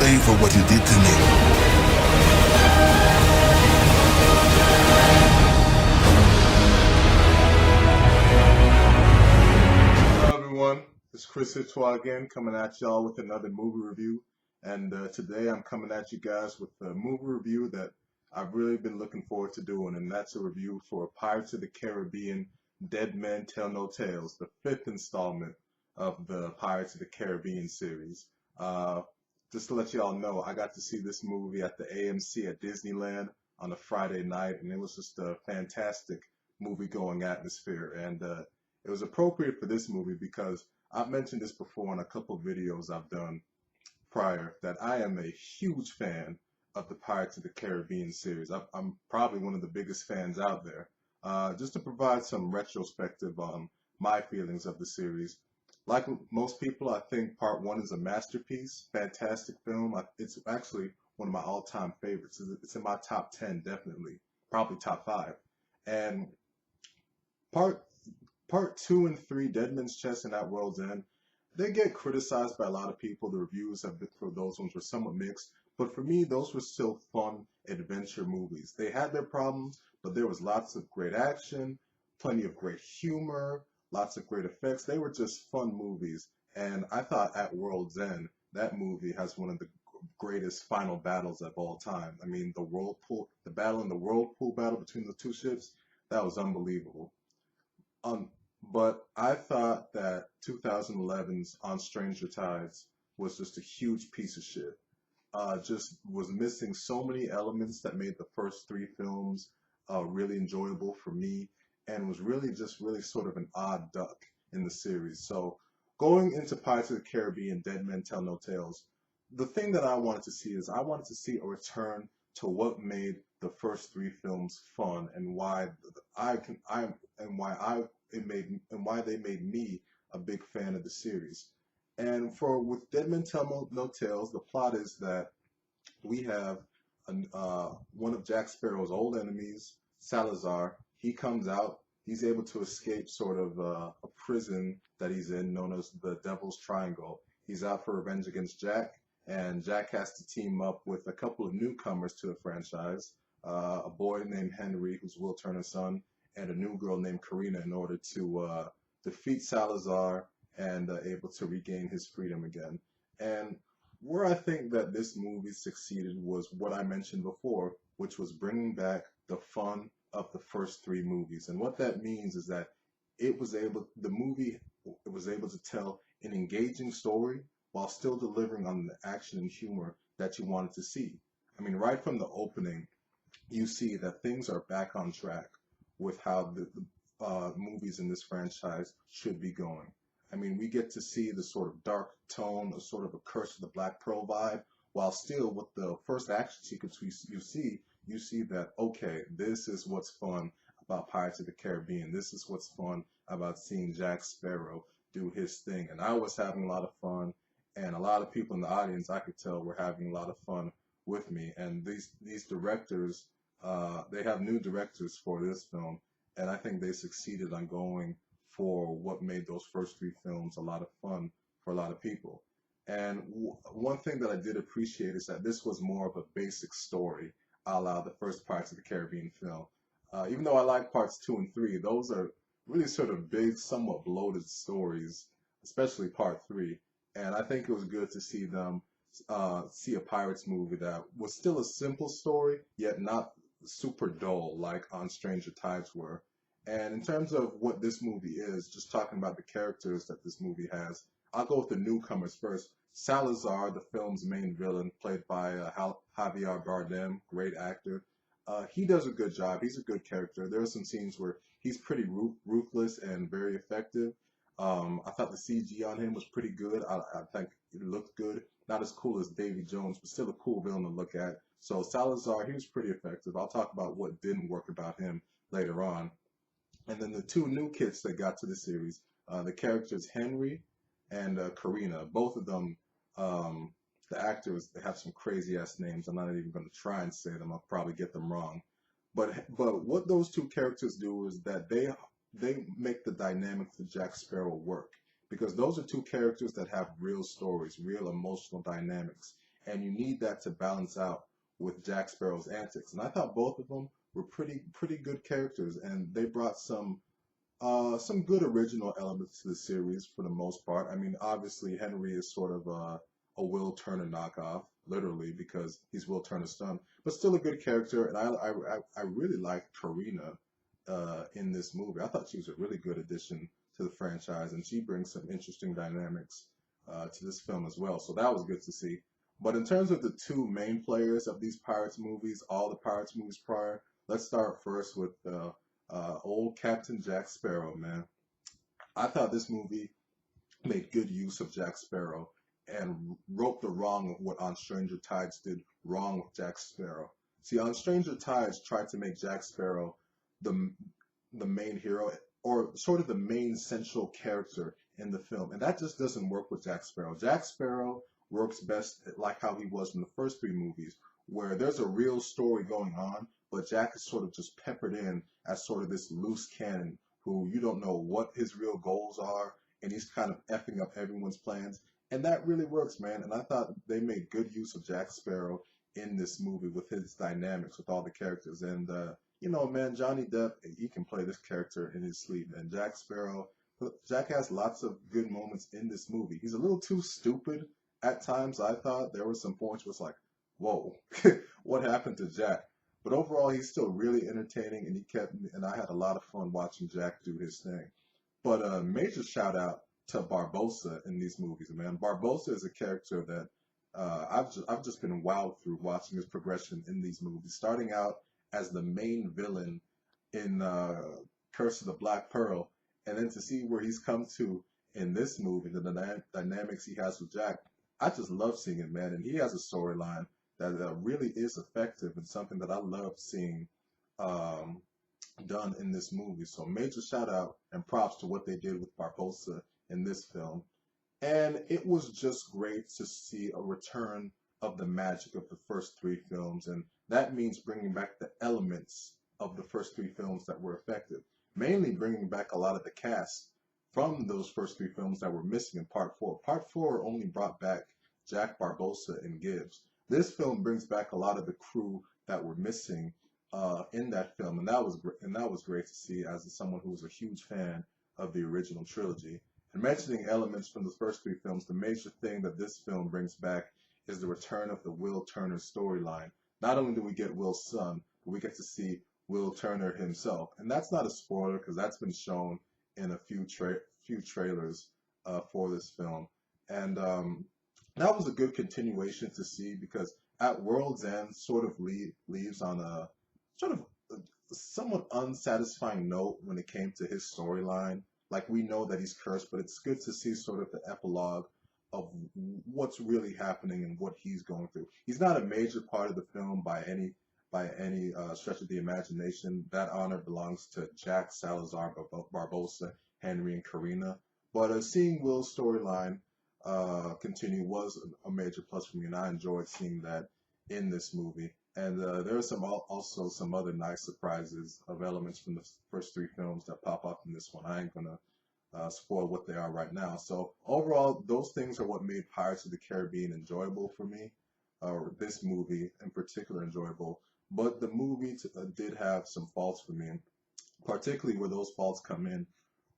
pay for what you did to me. Hello everyone, it's Chris Hitois again coming at y'all with another movie review. And today I'm coming at you guys with a movie review that I've really been looking forward to doing, and that's a review for Pirates of the Caribbean Dead Men Tell No Tales, the fifth installment of the Pirates of the Caribbean series. Uh, just to let y'all know, I got to see this movie at the AMC at Disneyland on a Friday night, and it was just a fantastic movie-going atmosphere. And it was appropriate for this movie because I've mentioned this before in a couple videos I've done prior that I am a huge fan of the Pirates of the Caribbean series. I'm probably one of the biggest fans out there. Just to provide some retrospective on my feelings of the series. Like most people, I think part one is a masterpiece, fantastic film. It's actually one of my all-time favorites. It's in my top 10, definitely, probably top 5. And part Part two and three, Dead Man's Chest and At World's End, they get criticized by a lot of people. The reviews have been, for those ones were somewhat mixed, but for me, those were still fun adventure movies. They had their problems, but there was lots of great action, plenty of great humor, lots of great effects. They were just fun movies, and I thought At World's End, that movie has one of the greatest final battles of all time. I mean, the battle in the whirlpool battle between the two ships, that was unbelievable. Um, but I thought that 2011's On Stranger Tides was just a huge piece of shit. Just was missing so many elements that made the first three films really enjoyable for me, and was really just really sort of an odd duck in the series. So going into Pirates of the Caribbean, Dead Men Tell No Tales, the thing that I wanted to see is I wanted to see a return to what made the first three films fun and why I and why I it made and why they made me a big fan of the series. And for with Dead Men Tell No Tales, the plot is that we have one of Jack Sparrow's old enemies, Salazar. He comes out. He's able to escape sort of a prison that he's in, known as the Devil's Triangle. He's out for revenge against Jack, and Jack has to team up with a couple of newcomers to the franchise, a boy named Henry, who's Will Turner's son, and a new girl named Karina, in order to defeat Salazar and able to regain his freedom again. And where I think that this movie succeeded was what I mentioned before, which was bringing back the fun of the first three movies. And what that means is that the movie was able to tell an engaging story while still delivering on the action and humor that you wanted to see. I mean, right from the opening, you see that things are back on track with how the movies in this franchise should be going. I mean, we get to see the sort of dark tone, a sort of a Curse of the Black Pearl vibe, while still with the first action sequence you see that, okay, this is what's fun about Pirates of the Caribbean. This is what's fun about seeing Jack Sparrow do his thing. And I was having a lot of fun, and a lot of people in the audience, I could tell, were having a lot of fun with me. And these directors, they have new directors for this film, and I think they succeeded on going for what made those first three films a lot of fun for a lot of people. And one thing that I did appreciate is that this was more of a basic story, a la the first Pirates of the Caribbean film. Even though I like parts two and three, those are really sort of big, somewhat bloated stories, especially part three. And I think it was good to see them see a Pirates movie that was still a simple story, yet not super dull like On Stranger Tides were. And in terms of what this movie is, just talking about the characters that this movie has, I'll go with the newcomers first. Salazar, the film's main villain, played by Javier Bardem, great actor. He does a good job. He's a good character. There are some scenes where he's pretty ruthless and very effective. I thought the CG on him was pretty good. I think it looked good. Not as cool as Davy Jones, but still a cool villain to look at. So Salazar, he was pretty effective. I'll talk about what didn't work about him later on. And then the two new kids that got to the series, the characters Henry and Karina, both of them, um, the actors, they have some crazy ass names. I'm not even going to try and say them. I'll probably get them wrong. But what those two characters do is that they make the dynamic for Jack Sparrow work, because those are two characters that have real stories, real emotional dynamics, and you need that to balance out with Jack Sparrow's antics. And I thought both of them were pretty good characters, and they brought some good original elements to the series for the most part. I mean, obviously Henry is sort of a Will Turner knockoff, literally, because he's Will Turner's son, but still a good character. And I really liked Karina in this movie. I thought she was a really good addition to the franchise, and she brings some interesting dynamics to this film as well. So that was good to see. But in terms of the two main players of these Pirates movies, all the Pirates movies prior, let's start first with old Captain Jack Sparrow, man. I thought this movie made good use of Jack Sparrow and wrote the wrong of what On Stranger Tides did wrong with Jack Sparrow. See, On Stranger Tides tried to make Jack Sparrow the the main hero or sort of the main central character in the film, and that just doesn't work with Jack Sparrow. Jack Sparrow works best like how he was in the first three movies, where there's a real story going on, but Jack is sort of just peppered in as sort of this loose cannon who you don't know what his real goals are, and he's kind of effing up everyone's plans. And that really works, man. And I thought they made good use of Jack Sparrow in this movie with his dynamics with all the characters. And you know, man, Johnny Depp, he can play this character in his sleep. And Jack Sparrow, Jack has lots of good moments in this movie. He's a little too stupid at times. I thought there were some points where it's like, whoa, what happened to Jack? But overall, he's still really entertaining, and he kept, and I had a lot of fun watching Jack do his thing. But a major shout out to Barbossa in these movies, man. Barbossa is a character that I've just been wowed through watching his progression in these movies, starting out as the main villain in Curse of the Black Pearl, and then to see where he's come to in this movie, the dynamics he has with Jack. I just love seeing it, man. And he has a storyline that really is effective and something that I love seeing um, done in this movie. So major shout out and props to what they did with Barbosa in this film. And it was just great to see a return of the magic of the first three films. And that means bringing back the elements of the first three films that were effective. Mainly bringing back a lot of the cast from those first three films that were missing in part four. Part four only brought back Jack Barbosa and Gibbs. This film brings back a lot of the crew that were missing in that film, and that was great to see as someone who was a huge fan of the original trilogy. And mentioning elements from the first three films, the major thing that this film brings back is the return of the Will Turner storyline. Not only do we get Will's son, but we get to see Will Turner himself, and that's not a spoiler because that's been shown in a few trailers for this film, and that was a good continuation to see because at World's End sort of leaves on a sort of somewhat unsatisfying note when it came to his storyline. Like we know that he's cursed, but it's good to see sort of the epilogue of what's really happening and what he's going through. He's not a major part of the film by any stretch of the imagination. That honor belongs to Jack Salazar Barbosa, Henry, and Karina. But seeing Will's storyline continue was a major plus for me, and I enjoyed seeing that in this movie. And there are also some other nice surprises of elements from the first three films that pop up in this one. I ain't gonna spoil what they are right now. So overall, those things are what made Pirates of the Caribbean enjoyable for me, or this movie in particular enjoyable. But the movie did have some faults for me, particularly where those faults come in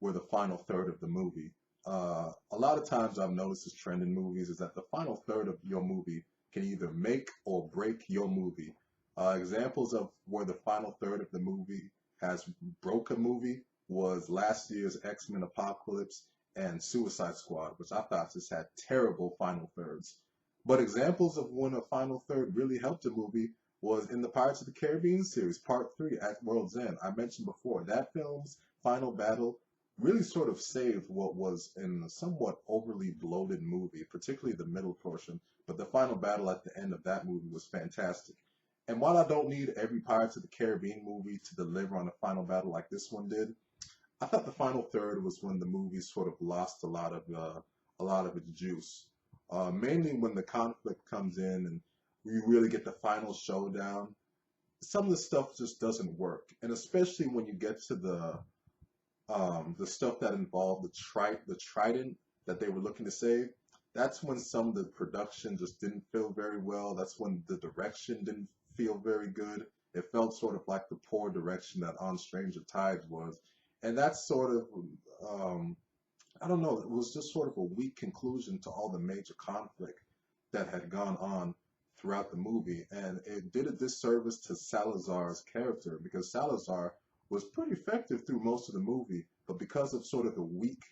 were the final third of the movie. A lot of times I've noticed this trend in movies is that the final third of your movie can either make or break your movie. Examples of where the final third of the movie has broke a movie was last year's X-Men Apocalypse and Suicide Squad, which I thought just had terrible final thirds. But examples of when a final third really helped a movie was in the Pirates of the Caribbean series, Part 3 at World's End. I mentioned before, that film's final battle really sort of saved what was in a somewhat overly bloated movie, particularly the middle portion. But the final battle at the end of that movie was fantastic. And while I don't need every Pirates of the Caribbean movie to deliver on a final battle like this one did, I thought the final third was when the movie sort of lost a lot of its juice. Mainly when the conflict comes in and you really get the final showdown. Some of the stuff just doesn't work, and especially when you get to the stuff that involved the trident that they were looking to save. that's when some of the production just didn't feel very well. That's when the direction didn't feel very good. It felt sort of like the poor direction that On Stranger Tides was. And that's sort of, um, I don't know, it was just sort of a weak conclusion to all the major conflict that had gone on throughout the movie. And it did a disservice to Salazar's character because Salazar was pretty effective through most of the movie, but because of sort of the weak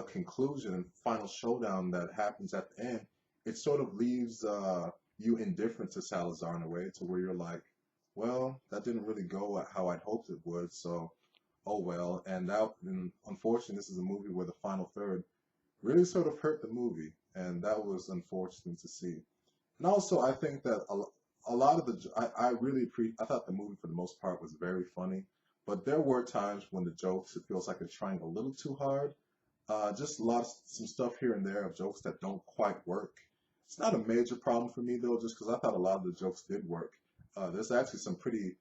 conclusion and final showdown that happens at the end, it sort of leaves you indifferent to Salazar in a way to where you're like, well, that didn't really go how I'd hoped it would, so oh well. And unfortunately, this is a movie where the final third really sort of hurt the movie, and that was unfortunate to see. And also, I think that a lot of I thought the movie for the most part was very funny, but there were times when the jokes, it feels like it's trying a little too hard. Just some stuff here and there of jokes that don't quite work. It's not a major problem for me though, just because I thought a lot of the jokes did work. There's actually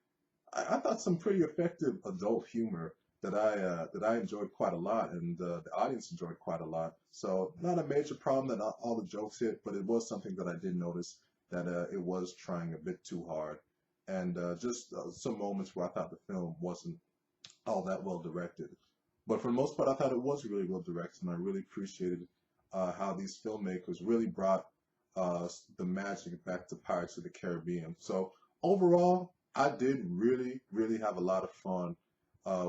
I thought some pretty effective adult humor that I enjoyed quite a lot, and the audience enjoyed quite a lot. So not a major problem that all the jokes hit, but it was something that I did notice that it was trying a bit too hard, and just some moments where I thought the film wasn't all that well directed. But for the most part, I thought it was really well directed, and I really appreciated how these filmmakers really brought the magic back to Pirates of the Caribbean. So overall, I did really, really have a lot of fun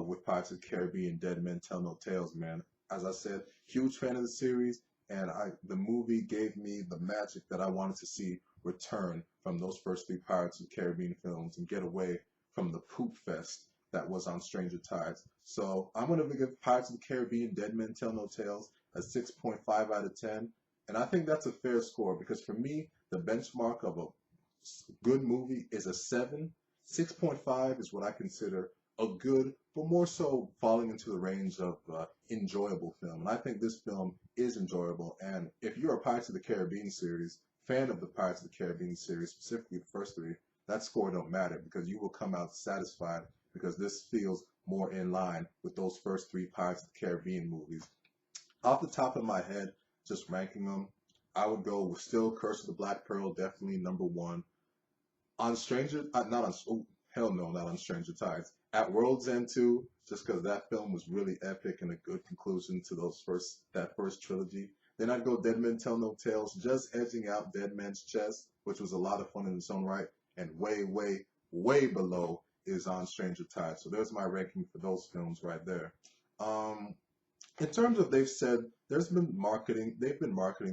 with Pirates of the Caribbean, Dead Men Tell No Tales, man. As I said, huge fan of the series, and the movie gave me the magic that I wanted to see return from those first three Pirates of the Caribbean films and get away from the poop fest that was on Stranger Tides. So I'm going to give Pirates of the Caribbean, Dead Men Tell No Tales a 6.5 out of 10. And I think that's a fair score because for me, the benchmark of a good movie is a 7. 6.5 is what I consider a good, but more so falling into the range of enjoyable film. And I think this film is enjoyable. And if you're a Pirates of the Caribbean series, fan of the Pirates of the Caribbean series, specifically the first three, that score don't matter because you will come out satisfied because this feels more in line with those first three Pirates of the Caribbean movies. Off the top of my head, just ranking them, I would go with still Curse of the Black Pearl, definitely number one. On Stranger, not on, oh, hell no, not on Stranger Tides. At World's End 2, just because that film was really epic and a good conclusion to that first trilogy. Then I'd go Dead Men Tell No Tales, just edging out Dead Man's Chest, which was a lot of fun in its own right, and way, way, way below is On Stranger Tides. So there's my ranking for those films right there. In terms of they've been marketing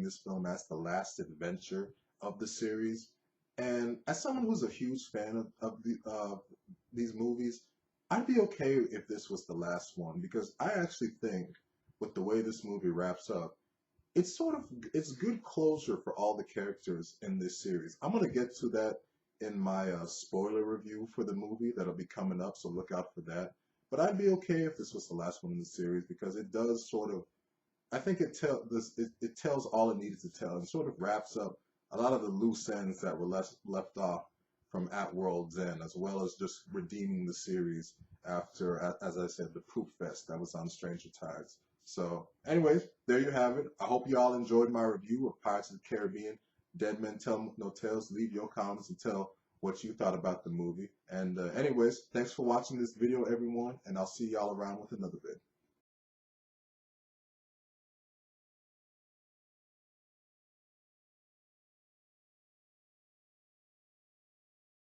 this film as the last adventure of the series. And as someone who's a huge fan of these movies, I'd be okay if this was the last one because I actually think with the way this movie wraps up, it's good closure for all the characters in this series. I'm gonna get to that in my spoiler review for the movie that'll be coming up, so look out for that. But I'd be okay if this was the last one in the series because it does sort of, I think it tells all it needed to tell and sort of wraps up a lot of the loose ends that were left off from At World's End, as well as just redeeming the series after, as I said, the poop fest that was on Stranger Tides. So, anyways, there you have it. I hope you all enjoyed my review of Pirates of the Caribbean, Dead Men Tell No Tales. Leave your comments and tell what you thought about the movie. And anyways, thanks for watching this video, everyone, and I'll see y'all around with another vid.